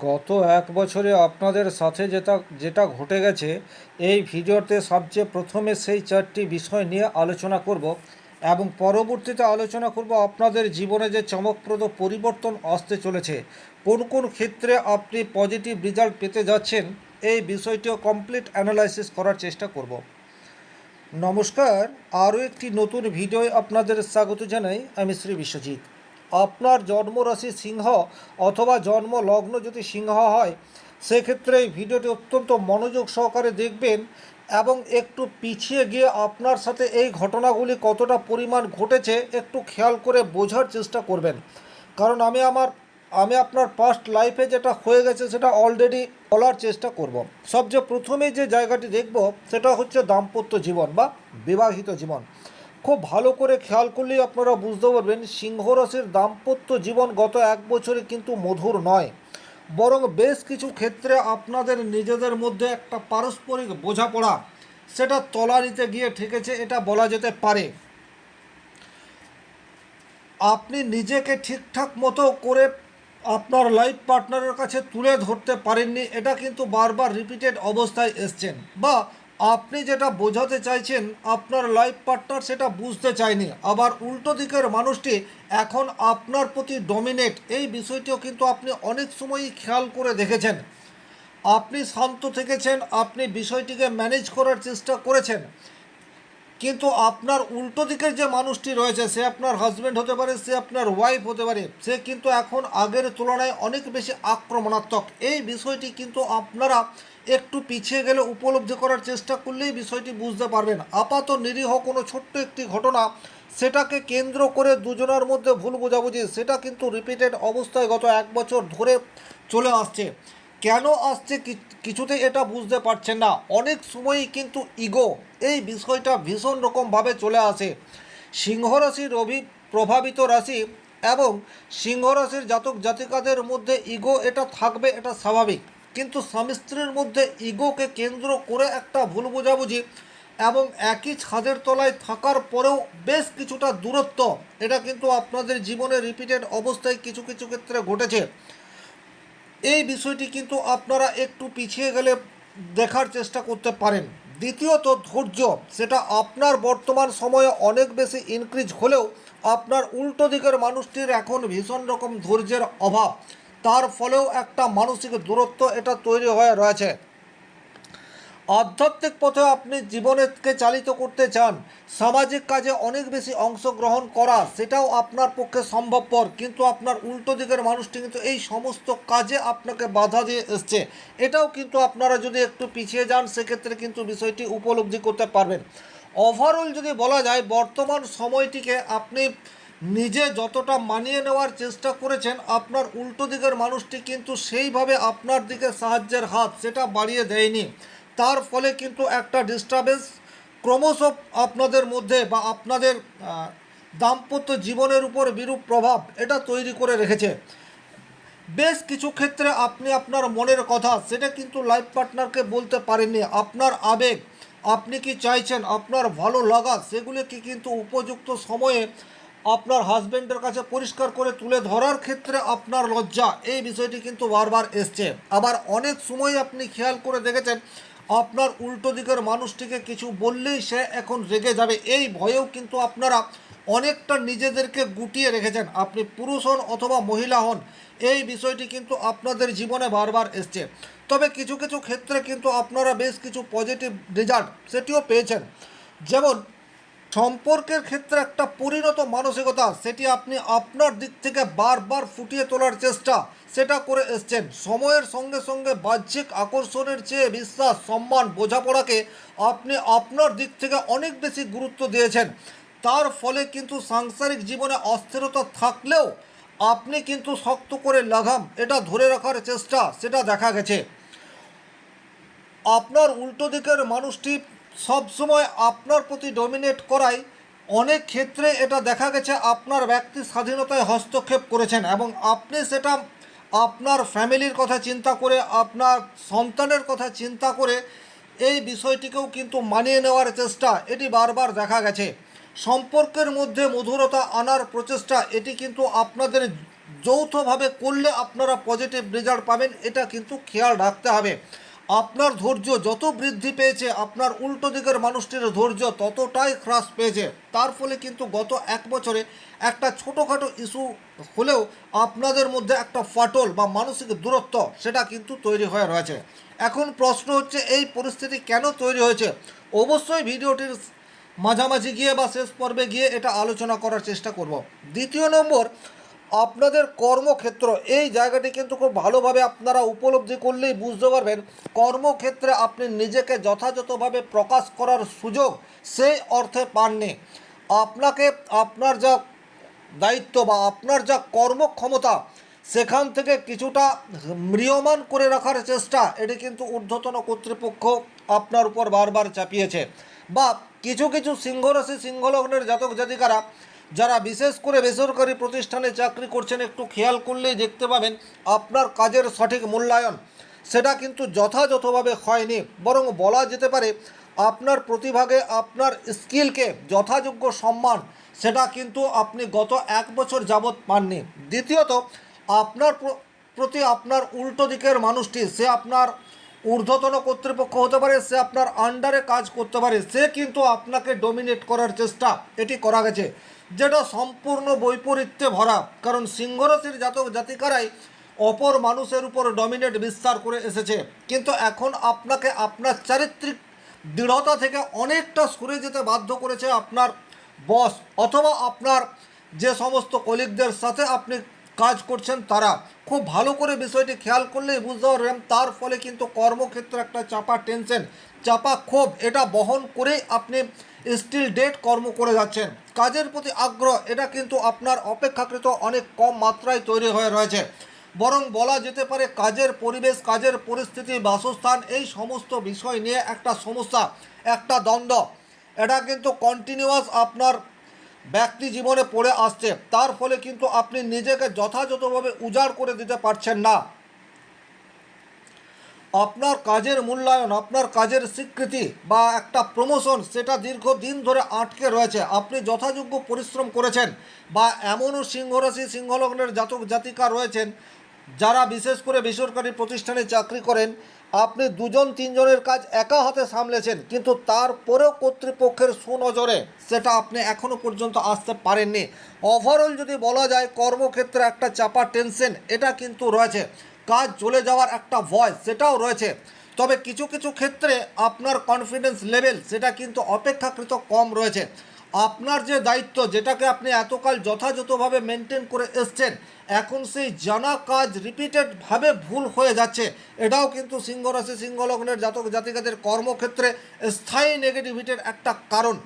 গত এক বছরে আপনাদের সাথে যেটা যেটা ঘটে গেছে, এই ভিডিওতে সবচেয়ে প্রথমে সেই চারটি বিষয় নিয়ে আলোচনা করব এবং পরবর্তীতে আলোচনা করব আপনাদের জীবনে যে চমকপ্রদ পরিবর্তন আসতে চলেছে, কোন কোন ক্ষেত্রে আপনি পজিটিভ রেজাল্ট পেতে যাচ্ছেন, এই বিষয়টিও কমপ্লিট অ্যানালাইসিস করার চেষ্টা করব। নমস্কার, আরও একটি নতুন ভিডিওয় আপনাদের স্বাগত জানাই। আমি শ্রী বিশ্বজিৎ। আপনার জন্মরাশি সিংহ অথবা জন্ম লগ্ন যদি সিংহ হয়, সেক্ষেত্রে এই ভিডিওটি অত্যন্ত মনোযোগ সহকারে দেখবেন এবং একটু পিছিয়ে গিয়ে আপনার সাথে এই ঘটনাগুলি কতটা পরিমাণ ঘটেছে একটু খেয়াল করে বোঝার চেষ্টা করবেন। কারণ আমি আপনার পাস্ট লাইফে যেটা হয়ে গেছে সেটা অলরেডি বলার চেষ্টা করব। সবচেয়ে প্রথমে যে জায়গাটি দেখব সেটা হচ্ছে দাম্পত্য জীবন বা বিবাহিত জীবন। খুব ভালো করে খেয়াল করলেই আপনারা বুঝতে পারবেন সিংহ রাশির দাম্পত্য জীবন গত এক বছরে কিন্তু মধুর নয়, বরং বেশ কিছু ক্ষেত্রে আপনাদের নিজেদের মধ্যে একটা পারস্পরিক বোঝাপড়া সেটা তলানিতে গিয়ে ঠেকেছে, এটা বলা যেতে পারে। আপনি নিজেকে ঠিকঠাক মতো করে আপনার লাইফ পার্টনারের কাছে তুলে ধরতে পারেননি, এটা কিন্তু বারবার রিপিটেড অবস্থায় এসছেন, বা আপনি যেটা বোঝাতে চাইছেন আপনার লাইফ পার্টনার সেটা বুঝতে চায়নি। আবার উল্টো দিকের মানুষটি এখন আপনার প্রতি ডমিনেট, এই বিষয়টিও কিন্তু আপনি অনেক সময়ই খেয়াল করে দেখেছেন। আপনি শান্ত থেকেছেন, আপনি বিষয়টিকে ম্যানেজ করার চেষ্টা করেছেন, কিন্তু আপনার উল্টো দিকের যে মানুষটি রয়েছে, সে আপনার হাজব্যান্ড হতে পারে, সে আপনার ওয়াইফ হতে পারে, সে কিন্তু এখন আগের তুলনায় অনেক বেশি আক্রমণাত্মক। এই বিষয়টি কিন্তু আপনারা একটু পিছিয়ে গেলে উপলব্ধি করার চেষ্টা করলেই বিষয়টি বুঝতে পারবেন। আপাত নিরীহ কোনো ছোট্ট একটি ঘটনা, সেটাকে কেন্দ্র করে দুজনের মধ্যে ভুল বোঝাবুঝি, সেটা কিন্তু রিপিটেড অবস্থায় গত এক বছর ধরে চলে আসছে। কেন আসছে কিছুতে এটা বুঝতে পারছেন না। অনেক সময়ই কিন্তু ইগো, এই বিষয়টা ভীষণ রকমভাবে চলে আসে। সিংহ রাশির প্রভাবিত রাশি এবং সিংহ রাশির জাতক জাতিকাদের মধ্যে ইগো এটা থাকবে, এটা স্বাভাবিক। কিন্তু স্বামী স্ত্রীর মধ্যে ইগোকে কেন্দ্র করে একটা ভুল বোঝাবুঝি এবং একই ছাদের তলায় থাকার পরেও বেশ কিছুটা দূরত্ব, এটা কিন্তু আপনাদের জীবনে রিপিটেড অবস্থায় কিছু কিছু ক্ষেত্রে ঘটেছে। এই বিষয়টি কিন্তু আপনারা একটু পিছিয়ে গেলে দেখার চেষ্টা করতে পারেন। দ্বিতীয়ত ধৈর্য, সেটা আপনার বর্তমান সময়ে অনেক বেশি ইনক্রিজ হলেও আপনার উল্টো দিকের মানুষটির এখন ভীষণ রকম ধৈর্যের অভাব, তার ফলেও একটা মানসিক দূরত্ব এটা তৈরি হয়ে রয়েছে। আধ্যাত্মিক পথে আপনি জীবনকে চালিত করতে চান, সামাজিক কাজে অনেক বেশি অংশগ্রহণ করা সেটাও আপনার পক্ষে সম্ভবপর, কিন্তু আপনার উল্টো দিকের মানুষটি কিন্তু এই সমস্ত কাজে আপনাকে বাধা দিয়ে এসছে। এটাও কিন্তু আপনারা যদি একটু পিছিয়ে যান সেক্ষেত্রে কিন্তু বিষয়টি উপলব্ধি করতে পারবেন। ওভারঅল যদি বলা যায়, বর্তমান সময়টিকে আপনি নিজে যতটা মানিয়ে নেওয়ার চেষ্টা করেছেন, আপনার উল্টো দিকের মানুষটি কিন্তু সেইভাবে আপনার দিকে সাহায্যের হাত সেটা বাড়িয়ে দেয়নি। তার ফলে কিন্তু একটা ডিস্টারবেন্স ক্রমশ আপনাদের মধ্যে বা আপনাদের দাম্পত্য জীবনের উপর বিরূপ প্রভাব এটা তৈরি করে রেখেছে। বেশ কিছু ক্ষেত্রে আপনি আপনার মনের কথা সেটা কিন্তু লাইফ পার্টনারকে বলতে পারেননি। আপনার আবেগ, আপনি কি চাইছেন, আপনার ভালো লাগা, সেগুলিকে কিন্তু উপযুক্ত সময়ে আপনার হাজব্যান্ডের কাছে পরিষ্কার করে তুলে ধরার ক্ষেত্রে আপনার লজ্জা, এই বিষয়টি কিন্তু বারবার এসছে। আবার অনেক সময় আপনি খেয়াল করে দেখেছেন আপনার উল্টো দিকের মানুষটিকে কিছু বললেই সে এখন রেগে যাবে, এই ভয়েও কিন্তু আপনারা অনেকটা নিজেদেরকে গুটিয়ে রেখেছেন। আপনি পুরুষ হন অথবা মহিলা হন, এই বিষয়টি কিন্তু আপনাদের জীবনে বারবার এসছে। তবে কিছু কিছু ক্ষেত্রে কিন্তু আপনারা বেশ কিছু পজিটিভ রেজাল্ট সেটিও পেয়েছেন। যেমন সম্পর্কের ক্ষেত্রে একটা পরিণত মানসিকতা, সেটি আপনি আপনার দিক থেকে বারবার ফুটিয়ে তোলার চেষ্টা সেটা করে এসছেন। সময়ের সঙ্গে সঙ্গে বাহ্যিক আকর্ষণের চেয়ে বিশ্বাস, সম্মান, বোঝাপড়াকে আপনি আপনার দিক থেকে অনেক বেশি গুরুত্ব দিয়েছেন। তার ফলে কিন্তু সাংসারিক জীবনে অস্থিরতা থাকলেও আপনি কিন্তু শক্ত করে লাগাম এটা ধরে রাখার চেষ্টা সেটা দেখা গেছে। আপনার উল্টো দিকের মানুষটি সবসময় আপনার প্রতি ডমিনেট করায় অনেক ক্ষেত্রে এটা দেখা গেছে আপনার ব্যক্তি স্বাধীনতায় হস্তক্ষেপ করেছেন, এবং আপনি সেটা আপনার ফ্যামিলির কথা চিন্তা করে, আপনার সন্তানের কথা চিন্তা করে এই বিষয়টিকেও কিন্তু মানিয়ে নেওয়ার চেষ্টা এটি বারবার দেখা গেছে। সম্পর্কের মধ্যে মধুরতা আনার প্রচেষ্টা এটি কিন্তু আপনাদের যৌথভাবে করলে আপনারা পজিটিভ রেজাল্ট পাবেন, এটা কিন্তু খেয়াল রাখতে হবে। আপনার ধৈর্য যত বৃদ্ধি পেয়েছে, আপনার উল্টো দিকের মানুষটির ধৈর্য ততটাই হ্রাস পেয়েছে। তার ফলে কিন্তু গত এক বছরে একটা ছোটোখাটো ইস্যু হলেও আপনাদের মধ্যে একটা ফাটল বা মানসিক দূরত্ব সেটা কিন্তু তৈরি হয়ে রয়েছে। এখন প্রশ্ন হচ্ছে, এই পরিস্থিতি কেন তৈরি হয়েছে? অবশ্যই ভিডিওটির মাঝামাঝি গিয়ে বা শেষ পর্বে গিয়ে এটা আলোচনা করার চেষ্টা করব। দ্বিতীয় নম্বর, আপনাদের কর্মক্ষেত্র, এই জায়গাটি কিন্তু খুব ভালোভাবে আপনারা উপলব্ধি করলেই বুঝতে পারবেন, কর্মক্ষেত্রে আপনি নিজেকে যথাযথভাবে প্রকাশ করার সুযোগ সেই অর্থে পাননি। আপনাকে আপনার যা দায়িত্ব বা আপনার যা কর্মক্ষমতা, সেখান থেকে কিছুটা ম্রিয়মান করে রাখার চেষ্টা, এটি কিন্তু ঊর্ধ্বতন কর্তৃপক্ষ আপনার উপর বারবার চাপিয়েছে। বা কিছু কিছু সিংহরাশি সিংহলগ্নের জাতক জাতিকারা যারা বিশেষ করে বেসরকারি প্রতিষ্ঠানে চাকরি করছেন, একটু খেয়াল করলেই দেখতে পাবেন আপনার কাজের সঠিক মূল্যায়ন সেটা কিন্তু যথাযথভাবে হয়নি। বরং বলা যেতে পারে আপনার প্রতিভাকে, আপনার স্কিলকে যথাযোগ্য সম্মান সেটা কিন্তু আপনি গত এক বছর যাবৎ পাননি। দ্বিতীয়ত, আপনার প্রতি আপনার উল্টো দিকের মানুষটি, সে আপনার ঊর্ধ্বতন কর্তৃপক্ষ হতে পারে, সে আপনার আন্ডারে কাজ করতে পারে, সে কিন্তু আপনাকে ডমিনেট করার চেষ্টা এটি করা গেছে, যেটা সম্পূর্ণ বৈপরীত্যে ভরা। কারণ সিংহরাশির জাতক জাতিকারাই অপর মানুষের উপর ডমিনেট বিস্তার করে এসেছে, কিন্তু এখন আপনাকে আপনার চারিত্রিক দৃঢ়তা থেকে অনেকটা সরে যেতে বাধ্য করেছে আপনার বস, অথবা আপনার যে সমস্ত কলিগদের সাথে আপনি কাজ করছেন তারা। খুব ভালো করে বিষয়টি খেয়াল করলেই বুঝতে পারবেন, তার ফলে কিন্তু কর্মক্ষেত্রে একটা চাপা টেনশন, চাপা ক্ষোভ এটা বহন করেই আপনি স্টিল ডেট কর্ম করে যাচ্ছেন। কাজের প্রতি আগ্রহ এটা কিন্তু আপনার অপেক্ষাকৃত অনেক কম মাত্রায় তৈরি হয়ে রয়েছে। বরং বলা যেতে পারে কাজের পরিবেশ, কাজের পরিস্থিতি, বাসস্থান, এই সমস্ত বিষয় নিয়ে একটা সমস্যা, একটা দ্বন্দ্ব এটা কিন্তু কন্টিনিউয়াস আপনার ব্যক্তি জীবনে পড়ে আসছে। তার ফলে কিন্তু আপনি নিজেকে যথাযথভাবে উজাড় করে দিতে পারছেন না। আপনার কাজের মূল্যায়ন, আপনার কাজের স্বীকৃতি বা একটা প্রমোশন সেটা দীর্ঘদিন ধরে আটকে রয়েছে। আপনি যথাযোগ্য পরিশ্রম করেছেন, বা এমনও সিংহরাশি সিংহলগ্নের জাতক জাতিকা রয়েছেন যারা বিশেষ করে বেসরকারি প্রতিষ্ঠানে চাকরি করেন, আপনি দুজন তিনজনের কাজ একা হাতে সামলেছেন, কিন্তু তারপরেও কর্তৃপক্ষের সুনজরে সেটা আপনি এখনও পর্যন্ত আসতে পারেননি। ওভারঅল যদি বলা যায়, কর্মক্ষেত্রে একটা চাপা টেনশন এটা কিন্তু রয়েছে, কাজ চলে যাওয়ার একটা ভয় সেটাও রয়েছে। তবে কিছু কিছু ক্ষেত্রে আপনার কনফিডেন্স লেভেল সেটা কিন্তু অপেক্ষাকৃত কম রয়েছে। আপনার যে দায়িত্ব, যেটাকে আপনি এতকাল যথাযথভাবে মেনটেন করে এসছেন, এখন সেই জানা কাজ রিপিটেডভাবে ভুল হয়ে যাচ্ছে। এটাও কিন্তু সিংহরাশি সিংহলগ্নের জাতক জাতিকাদের কর্মক্ষেত্রে স্থায়ী নেগেটিভিটির একটা কারণ।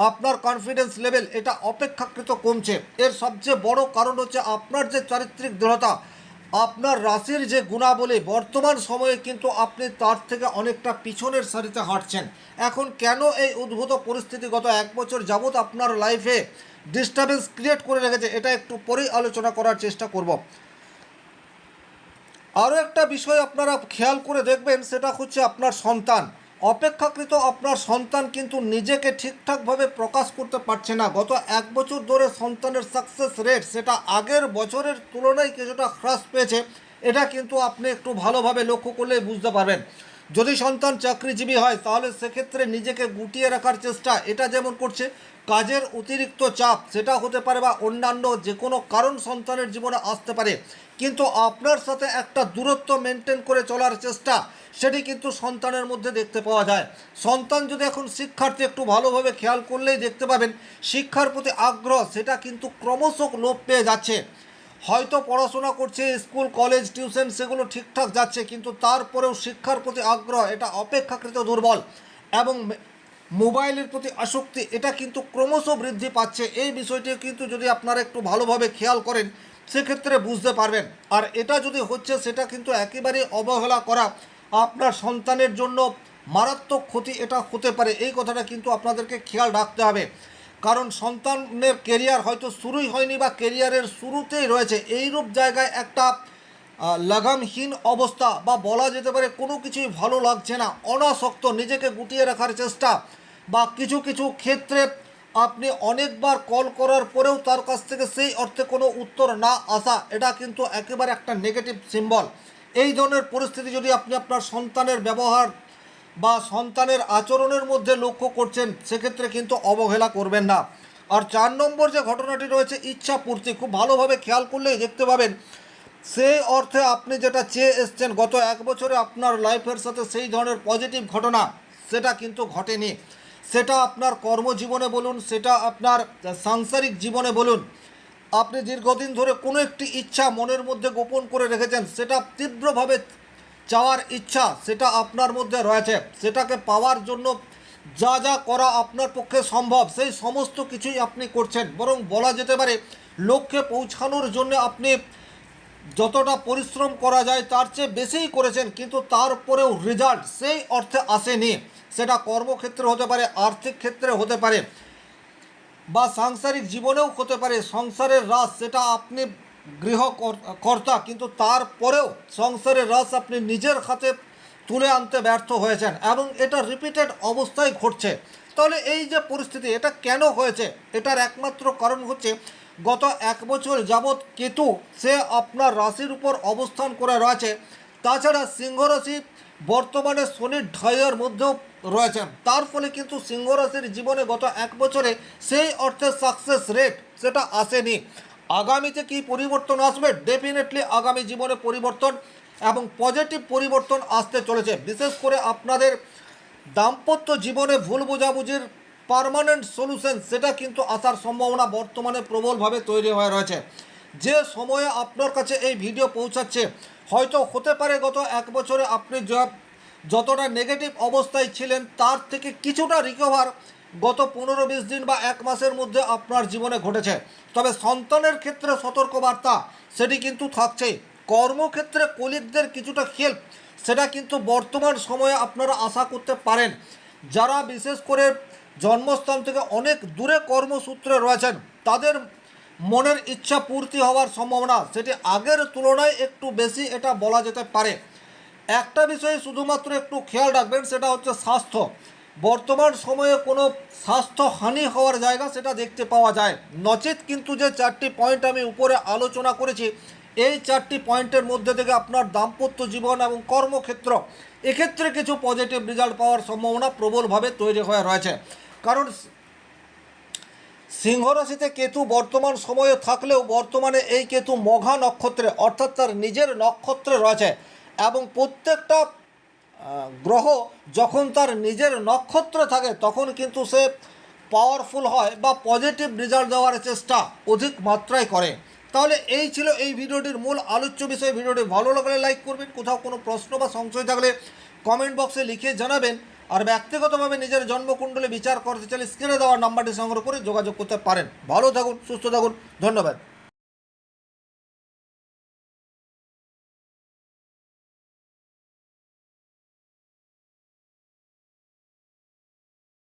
আপনার কনফিডেন্স লেভেল এটা অপেক্ষাকৃত কমছে। এর সবচেয়ে বড় কারণ হচ্ছে আপনার যে চারিত্রিক দৃঢ়তা, আপনার রাশির যে গুণাবলী, বর্তমান সময়ে কিন্তু আপনি তার থেকে অনেকটা পিছনের সারিতে হাঁটছেন। এখন কেন এই উদ্ভূত পরিস্থিতি গত এক বছর যাবৎ আপনার লাইফে ডিস্টারবেন্স ক্রিয়েট করে রেখেছে, এটা একটু পরেই আলোচনা করার চেষ্টা করব। আরও একটা বিষয় আপনারা খেয়াল করে দেখবেন, সেটা হচ্ছে আপনার সন্তান। অপেক্ষাকৃত আপনার সন্তান কিন্তু নিজেকে ঠিকঠাকভাবে প্রকাশ করতে পারছে না। গত এক বছর ধরে সন্তানের সাকসেস রেট সেটা আগের বছরের তুলনায় কিছুটা হ্রাস পেয়েছে। এটা কিন্তু আপনি একটু ভালোভাবে লক্ষ্য করলে বুঝতে পারবেন। যদি সন্তান চাকরিজীবী হয়, তাহলে সেক্ষেত্রে নিজেকে গুটিয়ে রাখার চেষ্টা এটা যেমন করছে, কাজের অতিরিক্ত চাপ সেটা হতে পারে, বা অন্যান্য যে কোনো কারণ সন্তানের জীবনে আসতে পারে, কিন্তু আপনার সাথে একটা দূরত্ব মেনটেন করে চলার চেষ্টা সেটি কিন্তু সন্তানের মধ্যে দেখতে পাওয়া যায়। সন্তান যদি এখন শিক্ষার্থী, একটু ভালোভাবে খেয়াল করলেই দেখতে পাবেন শিক্ষার প্রতি আগ্রহ সেটা কিন্তু ক্রমশ লোপ পেয়ে যাচ্ছে। হয়তো পড়াশোনা করছে, স্কুল কলেজ টিউশন সেগুলো ঠিকঠাক যাচ্ছে, কিন্তু তারপরেও শিক্ষার প্রতি আগ্রহ এটা অপেক্ষাকৃত দুর্বল। এবং মোবাইলের প্রতি আসক্তি এটা কিন্তু ক্রমশ বৃদ্ধি পাচ্ছে। এই বিষয়টি কিন্তু যদি আপনারা একটু ভালোভাবে খেয়াল করেন, সেক্ষেত্রে বুঝতে পারবেন। আর এটা যদি হচ্ছে, সেটা কিন্তু একেবারেই অবহেলা করা, আপনার সন্তানের জন্য মারাত্মক ক্ষতি এটা হতে পারে। এই কথাটা কিন্তু আপনাদেরকে খেয়াল রাখতে হবে। কারণ সন্তানের কেরিয়ার হয়তো শুরুই হয়নি, বা কেরিয়ারের শুরুতেই রয়েছে, এইরূপ জায়গায় একটা লাগামহীন অবস্থা, বা বলা যেতে পারে কোনো কিছুই ভালো লাগছে না, অনাসক্ত, নিজেকে গুটিয়ে রাখার চেষ্টা, বা কিছু কিছু ক্ষেত্রে আপনি অনেকবার কল করার পরেও তার কাছ থেকে সেই অর্থে কোনো উত্তর না আসা, এটা কিন্তু একেবারে একটা নেগেটিভ সিম্বল। এই ধরনের পরিস্থিতি যদি আপনি আপনার সন্তানের ব্যবহার বা সন্তানের আচরণের মধ্যে লক্ষ্য করছেন, সেক্ষেত্রে কিন্তু অবহেলা করবেন না। আর 4 নম্বর যে ঘটনাটি রয়েছে ইচ্ছা পূর্তি, খুব ভালোভাবে খেয়াল করলেই দেখতে পাবেন সেই অর্থে আপনি যেটা চেয়ে এসছেন গত 1 বছরে আপনার লাইফের সাথে সেই ধরনের পজিটিভ ঘটনা সেটা কিন্তু ঘটেনি। সেটা আপনার কর্মজীবনে বলুন, সেটা আপনার সাংসারিক জীবনে বলুন, আপনি দীর্ঘদিন ধরে কোনো একটি ইচ্ছা মনের মধ্যে গোপন করে রেখেছেন, সেটা তীব্রভাবে চাওয়ার ইচ্ছা সেটা আপনার মধ্যে রয়েছে। সেটাকে পাওয়ার জন্য যা যা করা আপনার পক্ষে সম্ভব সেই সমস্ত কিছুই আপনি করছেন, বরং বলা যেতে পারে লক্ষ্যে পৌঁছানোর জন্য আপনি যতটা পরিশ্রম করা যায় তার চেয়ে বেশিই করেছেন, কিন্তু তারপরেও রেজাল্ট সেই অর্থে আসেনি। সেটা কর্মক্ষেত্রে হতে পারে, আর্থিক ক্ষেত্রে হতে পারে, বা সাংসারিক জীবনেও হতে পারে। সংসারের রাস সেটা আপনি গৃহকর্তা, কিন্তু তারপরেও সংসারের রাস আপনি নিজের হাতে তুলে আনতে ব্যর্থ হয়েছেন এবং এটা রিপিটেড অবস্থায় ঘটছে। তাহলে এই যে পরিস্থিতি, এটা কেন হয়েছে? এটার একমাত্র কারণ হচ্ছে গত 1 বছর যাবৎ কেতু সে আপনার রাশির উপর অবস্থান করে রয়েছে। তাছাড়া সিংহ রাশি বর্তমানে শনির ঢাইয়ের মধ্যেও রয়েছেন। তার ফলে কিন্তু সিংহ রাশির জীবনে গত 1 বছরে সেই অর্থে সাকসেস রেট সেটা আসেনি। আগামীতে কি পরিবর্তন আসবে? ডেফিনেটলি আগামী জীবনে পরিবর্তন এবং পজিটিভ পরিবর্তন আসতে চলেছে। বিশেষ করে আপনাদের দাম্পত্য জীবনে ভুল বোঝাবুঝির পার্মানেন্ট সলিউশন সেটা কিন্তু আসার সম্ভাবনা বর্তমানে প্রবলভাবে তৈরি হয়ে রয়েছে। যে সময়ে আপনার কাছে এই ভিডিও পৌঁছাচ্ছে, হয়তো হতে পারে গত 1 বছরে আপনি যতটা নেগেটিভ অবস্থায় ছিলেন তার থেকে কিছুটা রিকভার গত 15-20 দিন বা 1 মাসের মধ্যে আপনার জীবনে ঘটেছে। তবে সন্তানের ক্ষেত্রে সতর্কবার্তা সেটি কিন্তু থাকছেই। কর্মক্ষেত্রে কলিগদের কিছুটা হেল্প সেটা কিন্তু বর্তমান সময়ে আপনারা আশা করতে পারেন। যারা বিশেষ করে জন্মস্থান থেকে অনেক দূরে কর্মসূত্রে রয়েছেন, তাদের মনের ইচ্ছা পূর্তি হওয়ার সম্ভাবনা সেটি আগের তুলনায় একটু বেশি, এটা বলা যেতে পারে। একটা বিষয়ে শুধুমাত্র একটু খেয়াল রাখবেন, সেটা হচ্ছে স্বাস্থ্য। বর্তমান সময়ে কোনো স্বাস্থ্যহানি হওয়ার জায়গা সেটা দেখতে পাওয়া যায় নচেত কিন্তু যে 4টি পয়েন্ট আমি উপরে আলোচনা করেছি, এই 4টি পয়েন্টের মধ্যে থেকে আপনার দাম্পত্য জীবন এবং কর্মক্ষেত্র এক্ষেত্রে কিছু পজিটিভ রেজাল্ট পাওয়ার সম্ভাবনা প্রবলভাবে তৈরি হয়ে রয়েছে। কারণ সিংহ রাশিতে কেতু বর্তমান সময়ে থাকলেও বর্তমানে এই কেতু মঘা নক্ষত্রে অর্থাৎ তার নিজের নক্ষত্রে রয়েছে এবং প্রত্যেকটা গ্রহ যখন তার নিজের নক্ষত্রে থাকে তখন কিন্তু সে পাওয়ারফুল হয় বা পজিটিভ রেজাল্ট দেওয়ার চেষ্টা অধিক মাত্রায় করে। তাহলে এই ছিল এই ভিডিওটির মূল আলোচ্য বিষয়। ভিডিওটি ভালো লাগলে লাইক করবেন, কোথাও কোনো প্রশ্ন বা সংশয় থাকলে কমেন্ট বক্সে লিখে জানাবেন। আর ব্যক্তিগতভাবে নিজের জন্মকুণ্ডলী বিচার করতে চাইলে স্ক্রিনে দেওয়ার নাম্বারটি সংগ্রহ করে যোগাযোগ করতে পারেন। ভালো থাকুন, সুস্থ থাকুন, ধন্যবাদ।